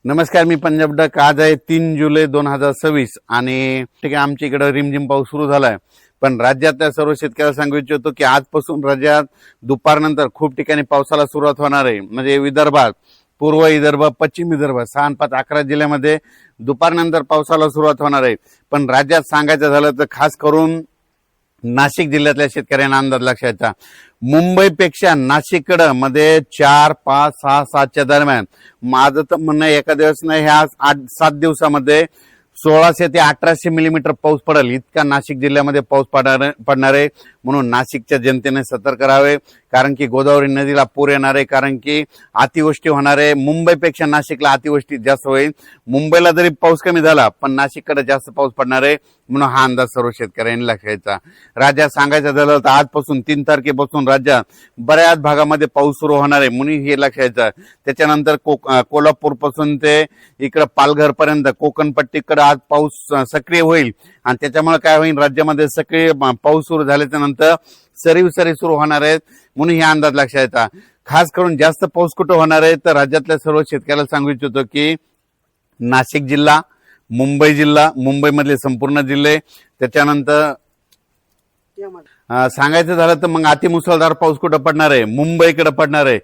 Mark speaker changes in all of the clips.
Speaker 1: नमस्कार, मी पंजाब डक। आज आहे 3 जुलै 2026 आणि ठीक आहे, आमच्या इकडे रिमझिम पाऊस सुरू झालाय। पण राज्यातल्या सर्व शेतकऱ्यांना सांगू इच्छितो की आजपासून राज्यात दुपारनंतर खूप ठिकाणी पावसाला सुरुवात होणार आहे। म्हणजे विदर्भात, पूर्व विदर्भ, पश्चिम विदर्भ 6 आणि 5 11 जिल्ह्यामध्ये दुपारनंतर पावसाला सुरुवात होणार आहे। पण राज्यात सांगायचं झालं तर खास करून नाशिक जिल्ह्यातल्या शेतकऱ्यांना अंदाज लक्षायचा, मुंबईपेक्षा नाशिककडे मध्ये 4, 5, 6, 7च्या दरम्यान माझं तर म्हणणं एका दिवस नाही, ह्या 8-7 दिवसामध्ये 1600 ते 1800 मिलीमीटर पाऊस पडेल इतका नाशिक जिल्ह्यामध्ये पाऊस पडणार आहे। म्हणून नाशिकच्या जनतेने सतर्क राहावे, कारण की गोदावरी नदीला पूर येणार आहे, कारण की अतिवृष्टी होणार आहे। मुंबईपेक्षा नाशिकला अतिवृष्टी जास्त होईल। मुंबईला जरी पाऊस कमी झाला पण नाशिककडे जास्त पाऊस पडणार आहे, म्हणून हा अंदाज सर्व शेतकऱ्यांनी लक्षायचा। राज्यात सांगायचं झालं तर आजपासून 3 तारखेपासून राज्यात बऱ्याच भागामध्ये पाऊस सुरू होणार आहे, म्हणून हे लक्षायचं। त्याच्यानंतर कोल्हापूर पासून ते इकडे पालघर पर्यंत कोकणपट्टीकडे आज पाऊस सक्रिय होईल आणि त्याच्यामुळे काय होईल, राज्यामध्ये सक्रिय पाऊस सुरू झाल्याच्या नंतर सरी सुरू होणार आहेत, म्हणून हा अंदाज लक्षायचा। खास करून जास्त पाऊस कुठं होणार आहे तर राज्यातल्या सर्व शेतकऱ्याला सांगू इच्छितो की नाशिक जिल्हा, मुंबई जिल्हा, मुंबईमधले संपूर्ण जिल्हे, त्याच्यानंतर सांगायचं झालं तर मग अति मुसळधार पाऊस कुठं पडणार आहे, मुंबईकडे पडणार आहे।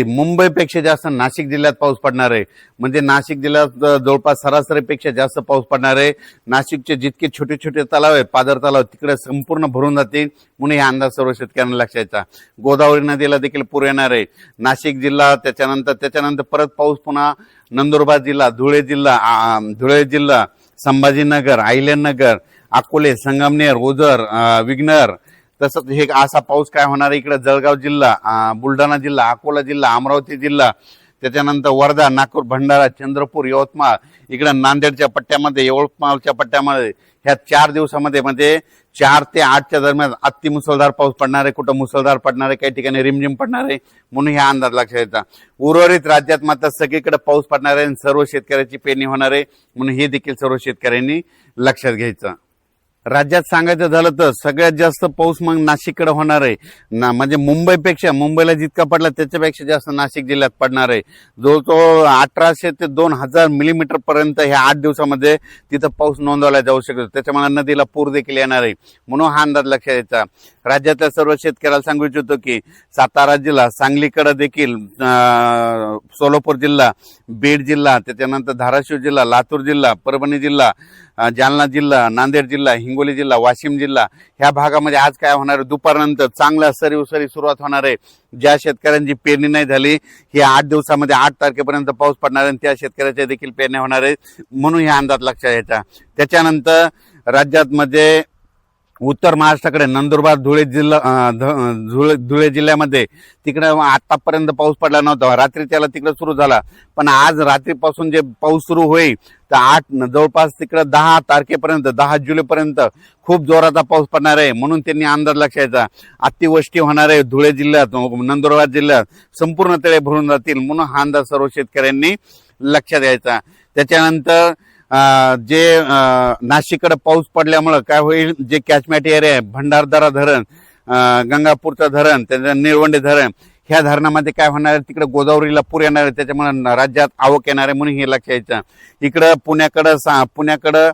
Speaker 1: मुंबईपेक्षा जास्त नाशिक जिल्ह्यात पाऊस पडणार आहे। म्हणजे नाशिक जिल्ह्यात जवळपास सरासरीपेक्षा जास्त पाऊस पडणार आहे। नाशिकचे जितके छोटे छोटे तलाव आहेत, पाझर तलाव, तिकडे संपूर्ण भरून जातील, म्हणून हा अंदाज सर्व शेतकऱ्यांना लक्षायचा। गोदावरी नदीला देखील पूर येणार आहे। नाशिक जिल्हा, त्याच्यानंतर परत पाऊस पुन्हा नंदुरबार जिल्हा, धुळे जिल्हा, संभाजीनगर, अहिल्यानगर, अकोले, संगमनेर, ओझर, विघ्नर, तसंच हे असा पाऊस काय होणार आहे इकडे जळगाव जिल्हा, बुलढाणा जिल्हा, अकोला जिल्हा, अमरावती जिल्हा, त्याच्यानंतर वर्धा, नागपूर, भंडारा, चंद्रपूर, यवतमाळ, इकडे नांदेडच्या पट्ट्यामध्ये, यवतमाळच्या पट्ट्यामध्ये ह्या 4 दिवसामध्ये म्हणजे 4 ते 8च्या दरम्यान अति मुसळधार पाऊस पडणार आहे। कुठं मुसळधार पडणार आहे, काही ठिकाणी रिमझिम पडणार आहे, म्हणून हा अंदाज लक्षात येतात। उर्वरित राज्यात मात्र सगळीकडे पाऊस पडणार आहे आणि सर्व शेतकऱ्याची पेरणी होणार आहे, म्हणून हे देखील सर्व शेतकऱ्यांनी लक्षात घ्यायचं। राज्यात सांगायचं झालं तर सगळ्यात जास्त पाऊस मग नाशिककडे होणार आहे ना, म्हणजे मुंबईला जितका पडला त्याच्यापेक्षा जास्त नाशिक जिल्ह्यात पडणार आहे। जवळजवळ 1800 ते 2000 मिलीमीटर पर्यंत ह्या 8 दिवसामध्ये तिथं पाऊस नोंदवला जाऊ शकतो। त्याच्यामुळे नदीला पूर देखील येणार आहे, म्हणून हा अंदाज लक्षात घ्यायचा। राज्यातल्या सर्व शेतकऱ्याला सांगू इच्छितो की सातारा जिल्हा, सांगलीकडे देखील, सोलापूर जिल्हा, बीड जिल्हा, त्याच्यानंतर धाराशिव जिल्हा, लातूर जिल्हा, परभणी जिल्हा, जालना जिल्हा, नांदेड जिल्हा, हिंगोली जिल्हा, वाशिम जिल्हा, ह्या भागामध्ये आज काय होणार आहे, दुपारनंतर चांगला सरी सुरुवात होणार आहे। ज्या शेतकऱ्यांची पेरणी नाही झाली, ही 8 दिवसामध्ये 8 तारखेपर्यंत पाऊस पडणार आहे, त्या शेतकऱ्याच्या देखील पेरण्या होणार आहे, म्हणून हे अंदाज लक्षात घ्यायचा। त्याच्यानंतर राज्यात मध्ये उत्तर महाराष्ट्राकडे नंदुरबार, धुळे जिल्ह्यामध्ये तिकडे आतापर्यंत पाऊस पडला नव्हता, रात्री त्याला तिकडे सुरू झाला, पण आज रात्रीपासून जे पाऊस सुरू होईल तर जवळपास तिकडे 10 तारखेपर्यंत, 10 जुलैपर्यंत खूप जोराचा पाऊस पडणार आहे, म्हणून त्यांनी अंदाज लक्षायचा। अतिवृष्टी होणार आहे धुळे जिल्ह्यात, नंदुरबार जिल्ह्यात संपूर्ण तळे भरून जातील, म्हणून हा अंदाज सर्व शेतकऱ्यांनी लक्षात घ्यायचा। त्याच्यानंतर जे नाशिककडे पाऊस पडल्यामुळे काय होईल, जे कॅचमेंट एरिया आहे, भंडारदरा धरण, गंगापूरचं धरण, त्याचं निळवंडे धरण, ह्या धरणामध्ये काय होणार आहे, तिकडे गोदावरीला पूर येणार आहे, त्याच्यामुळे राज्यात आवक येणार आहे, म्हणून हे लक्षात घ्यायचं। इकडं पुण्याकडं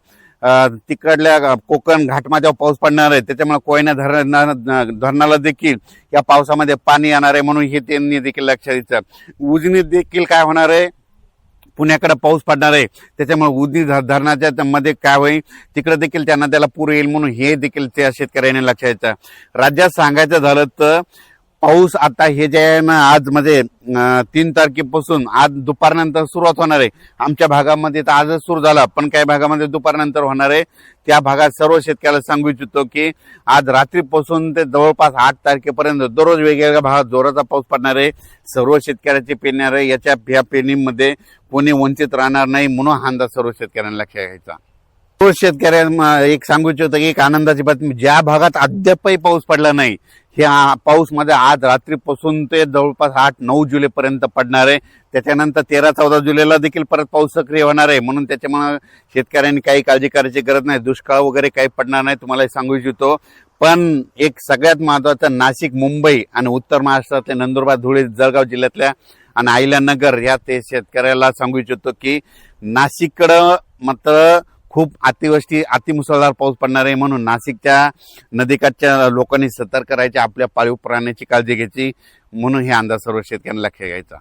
Speaker 1: तिकडल्या कोकण घाटमध्ये पाऊस पडणार आहे, त्याच्यामुळे कोयना धरणाला देखील या पावसामध्ये पाणी येणार आहे, म्हणून हे त्यांनी देखील लक्षात घ्यायचं। उजनीत देखील काय होणार आहे, पुण्याकडे पाऊस पडणार आहे, त्याच्यामुळे उजनी धरणाच्या मध्ये काय होईल, तिकडे देखील त्या नद्याला पूर येईल, म्हणून हे देखील त्या शेतकऱ्यांनी लक्षात घ्यायचं। राज्यात सांगायचं झालं तर पाऊस आता हे जे आहे ना, आज म्हणजे 3 तारखेपासून आज दुपारनंतर सुरुवात होणार आहे। आमच्या भागामध्ये तर आजच सुरू झाला, पण काही भागामध्ये दुपारनंतर होणार आहे। त्या भागात सर्व शेतकऱ्याला सांगू इच्छितो की आज रात्रीपासून ते जवळपास 8 तारखेपर्यंत दररोज वेगवेगळ्या भागात जोराचा पाऊस पडणार आहे। सर्व शेतकऱ्याचे पेरणार आहे, या पेरणीमध्ये कोणी वंचित राहणार नाही, म्हणून हा अंदाज सर्व शेतकऱ्यांना लक्षात घ्यायचा। सर्व शेतकऱ्यांना एक सांगू इच्छितो की एक आनंदाची बातमी, ज्या भागात अद्यापही पाऊस पडला नाही, ह्या पाऊस मध्ये आज रात्रीपासून ते जवळपास 8-9 जुलैपर्यंत पडणार आहे। त्याच्यानंतर 13-14 जुलैला देखील परत पाऊस सक्रिय होणार आहे, म्हणून त्याच्यामुळे शेतकऱ्यांनी काही काळजी करायची गरज नाही, दुष्काळ वगैरे काही पडणार नाही, तुम्हाला सांगू इच्छितो। पण एक सगळ्यात महत्वाचं, नाशिक, मुंबई आणि उत्तर महाराष्ट्रातल्या नंदुरबार, धुळे, जळगाव जिल्ह्यातल्या आणि अहिल्यानगर या ते शेतकऱ्याला सांगू इच्छितो की नाशिककडं मात्र खूप अतिमुसळधार पाऊस पडणार आहे, म्हणून नाशिकच्या नदीकाठच्या लोकांनी सतर्क राहायचे, आपल्या पाळीव प्राण्याची काळजी घ्यायची, म्हणून हे अंदाज सर्व शेतकऱ्यांना लक्ष घ्यायचा.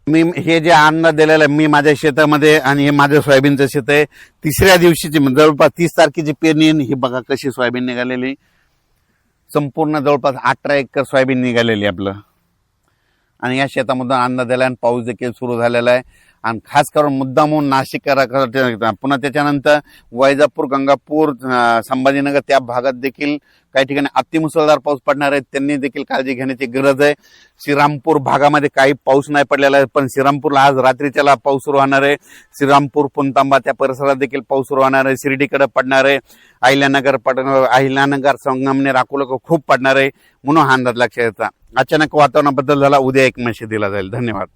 Speaker 1: मी हे जे अंदाज दिलेला आहे मी माझ्या शेतामध्ये, आणि हे माझं सोयाबीनचं शेत आहे, तिसऱ्या दिवशीची जवळपास 30 तारखेची पेरणी. ही बघा कशी सोयाबीन निघालेली, संपूर्ण जवळपास 18 एकर सोयाबीन निघालेली आपलं. आणि या शेतामधून अंदाज दिला आणि पाऊस देखील सुरू झालेला आहे. आणि खास करून मुद्दामून नाशिक पुन्हा त्याच्यानंतर वैजापूर, गंगापूर, संभाजीनगर त्या भागात देखील काही ठिकाणी अतिमुसळधार पाऊस पडणार आहे, त्यांनी देखील काळजी घेण्याची गरज आहे. श्रीरामपूर भागामध्ये काही पाऊस नाही पडलेला आहे, पण श्रीरामपूरला आज रात्रीच्याला पाऊस सुरू होणार आहे. श्रीरामपूर, पुणतांबा त्या परिसरात देखील पाऊस सुरू होणार आहे. शिर्डीकडे पडणार आहे, अहिल्यानगर, संगमनेर, अकोला खूप पडणार आहे, म्हणून हा अंदाज लक्षात येतात. अचानक वातावरणात बदल झाला, उद्या एक मेसेज दिला जाईल. धन्यवाद.